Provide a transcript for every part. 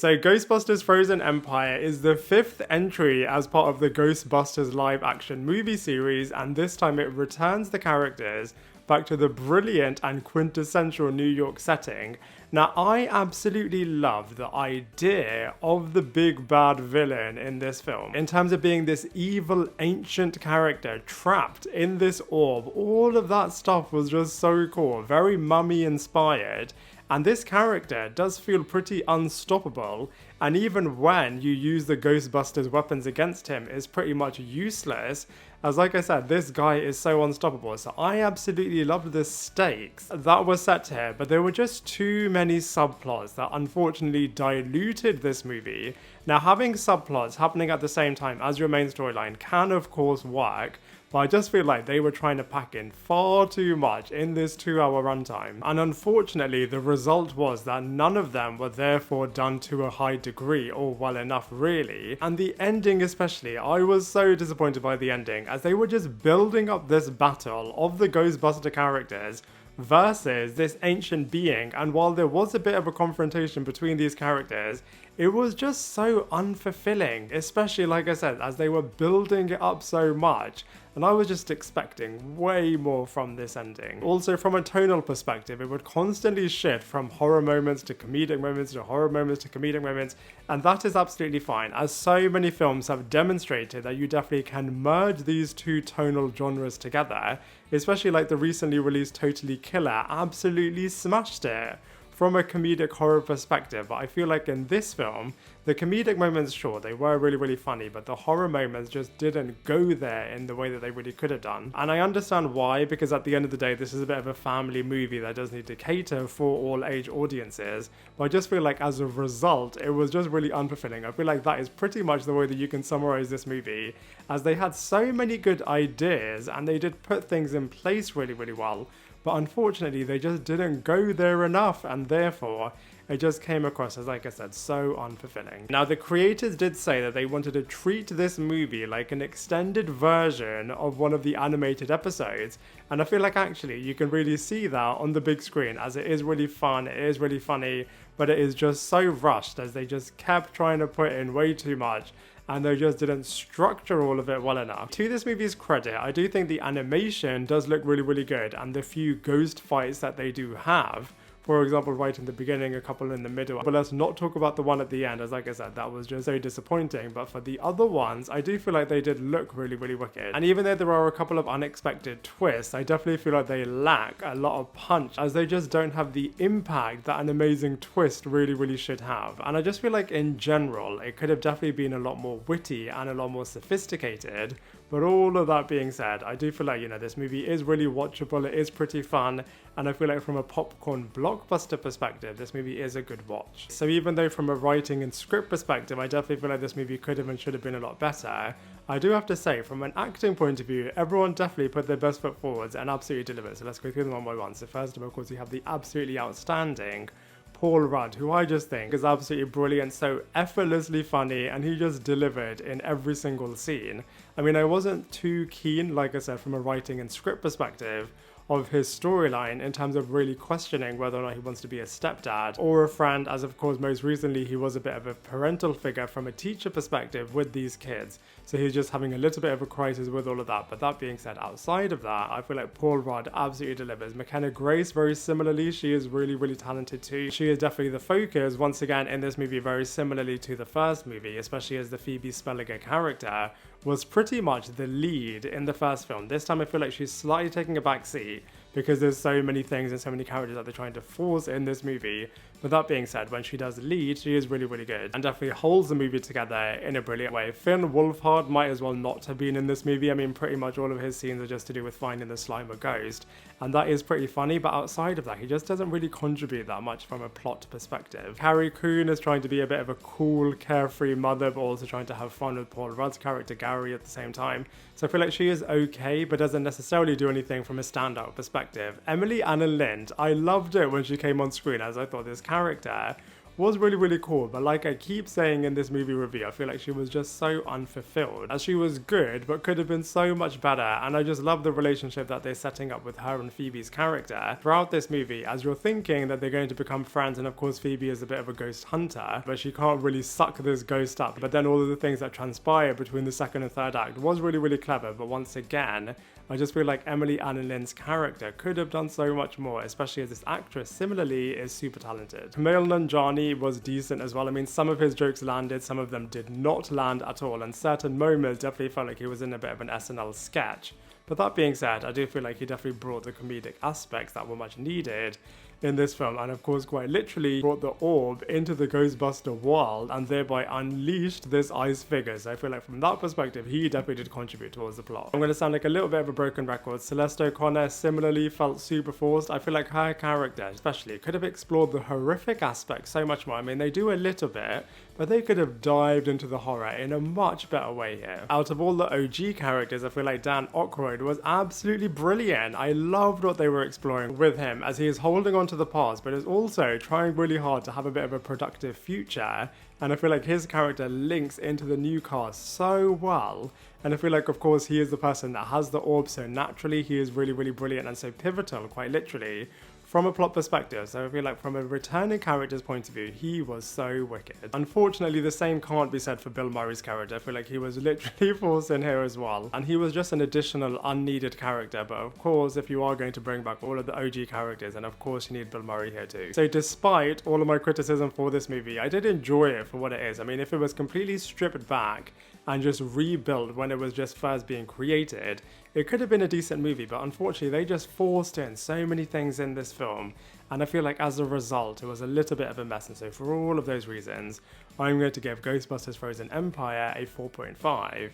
So Ghostbusters Frozen Empire is the 5th entry as part of the Ghostbusters live action movie series, and this time it returns the characters back to the brilliant and quintessential New York setting. Now, I absolutely love the idea of the big bad villain in this film. In terms of being this evil ancient character trapped in this orb, all of that stuff was just so cool, very Mummy inspired. And this character does feel pretty unstoppable, and even when you use the Ghostbusters weapons against him, is pretty much useless, as like I said, this guy is so unstoppable. So I absolutely loved the stakes that were set here, but there were just too many subplots that unfortunately diluted this movie. Now, having subplots happening at the same time as your main storyline can of course work, but I just feel like they were trying to pack in far too much in this 2-hour runtime. And unfortunately, the result was that none of them were therefore done to a high degree or well enough really. And the ending especially, I was so disappointed by the ending, as they were just building up this battle of the Ghostbuster characters versus this ancient being, and while there was a bit of a confrontation between these characters, it was just so unfulfilling, especially like I said, as they were building it up so much, and I was just expecting way more from this ending. Also, from a tonal perspective, it would constantly shift from horror moments to comedic moments to horror moments to comedic moments, and that is absolutely fine, as so many films have demonstrated that you definitely can merge these two tonal genres together, especially like the recently released Totally Killer absolutely smashed it from a comedic horror perspective. But I feel like in this film, the comedic moments, sure, they were really, really funny, but the horror moments just didn't go there in the way that they really could have done. And I understand why, because at the end of the day, this is a bit of a family movie that does need to cater for all age audiences, but I just feel like as a result, it was just really unfulfilling. I feel like that is pretty much the way that you can summarize this movie, as they had so many good ideas and they did put things in place really, really well, but unfortunately they just didn't go there enough, and therefore it just came across as, like I said, so unfulfilling. Now, the creators did say that they wanted to treat this movie like an extended version of one of the animated episodes, and I feel like actually you can really see that on the big screen, as it is really fun, it is really funny, but it is just so rushed, as they just kept trying to put in way too much, and they just didn't structure all of it well enough. To this movie's credit, I do think the animation does look really, really good, and the few ghost fights that they do have, for example, right in the beginning, a couple in the middle. But let's not talk about the one at the end, as like I said, that was just so disappointing. But for the other ones, I do feel like they did look really, really wicked. And even though there are a couple of unexpected twists, I definitely feel like they lack a lot of punch, as they just don't have the impact that an amazing twist really, really should have. And I just feel like in general, it could have definitely been a lot more witty and a lot more sophisticated. But all of that being said, I do feel like, you know, this movie is really watchable, it is pretty fun, and I feel like from a popcorn blockbuster perspective, this movie is a good watch. So even though from a writing and script perspective, I definitely feel like this movie could have and should have been a lot better, I do have to say, from an acting point of view, everyone definitely put their best foot forwards and absolutely delivered. So let's go through them one by one. So first of all, of course, we have the absolutely outstanding Paul Rudd, who I just think is absolutely brilliant, so effortlessly funny, and he just delivered in every single scene. I mean, I wasn't too keen, like I said, from a writing and script perspective, of his storyline in terms of really questioning whether or not he wants to be a stepdad or a friend, as of course most recently he was a bit of a parental figure from a teacher perspective with these kids. So he's just having a little bit of a crisis with all of that. But that being said, outside of that, I feel like Paul Rudd absolutely delivers. Mckenna Grace, very similarly, she is really, really talented too. She is definitely the focus once again in this movie, very similarly to the first movie, especially as the Phoebe Spelliger character was pretty much the lead in the first film. This time I feel like she's slightly taking a back seat because there's so many things and so many characters that they're trying to force in this movie. But that being said, when she does lead, she is really, really good and definitely holds the movie together in a brilliant way. Finn Wolfhard might as well not have been in this movie. I mean, pretty much all of his scenes are just to do with finding the Slimer ghost, and that is pretty funny, but outside of that, he just doesn't really contribute that much from a plot perspective. Carrie Coon is trying to be a bit of a cool, carefree mother, but also trying to have fun with Paul Rudd's character, Gary, at the same time. So I feel like she is okay, but doesn't necessarily do anything from a standout perspective. Emily Anna Lind, I loved it when she came on screen, as I thought this character was really, really cool. But like I keep saying in this movie review, I feel like she was just so unfulfilled, as she was good, but could have been so much better. And I just love the relationship that they're setting up with her and Phoebe's character throughout this movie, as you're thinking that they're going to become friends. And of course, Phoebe is a bit of a ghost hunter, but she can't really suck this ghost up. But then all of the things that transpire between the second and third act was really, really clever. But once again, I just feel like Emily Anna Lynn's character could have done so much more, especially as this actress similarly is super talented. Kumail Nanjiani was decent as well. I mean, some of his jokes landed, some of them did not land at all, and certain moments definitely felt like he was in a bit of an SNL sketch. But that being said, I do feel like he definitely brought the comedic aspects that were much needed in this film, and of course quite literally brought the orb into the Ghostbuster world and thereby unleashed this ice figure. So I feel like from that perspective, he definitely did contribute towards the plot. I'm going to sound like a little bit of a broken record. Celeste O'Connor similarly felt super forced. I feel like her character especially could have explored the horrific aspects so much more. I mean, they do a little bit, but they could have dived into the horror in a much better way here. Out of all the OG characters, I feel like Dan Aykroyd was absolutely brilliant. I loved what they were exploring with him, as he is holding on to the past, but is also trying really hard to have a bit of a productive future. And I feel like his character links into the new cast so well. And I feel like, of course, he is the person that has the orb, so naturally he is really, really brilliant and so pivotal, quite literally, from a plot perspective. So I feel like from a returning character's point of view, he was so wicked. Unfortunately, the same can't be said for Bill Murray's character. I feel like he was literally forced in here as well. And he was just an additional unneeded character. But of course, if you are going to bring back all of the OG characters, and of course you need Bill Murray here too. So despite all of my criticism for this movie, I did enjoy it for what it is. I mean, if it was completely stripped back and just rebuilt when it was just first being created, it could have been a decent movie, but unfortunately they just forced in so many things in this film, and I feel like as a result it was a little bit of a mess. And so for all of those reasons, I'm going to give Ghostbusters Frozen Empire a 4.5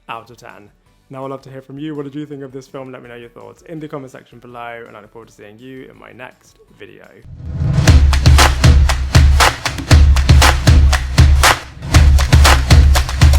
out of 10. Now I'd love to hear from you. What did you think of this film? Let me know your thoughts in the comment section below, and I look forward to seeing you in my next video.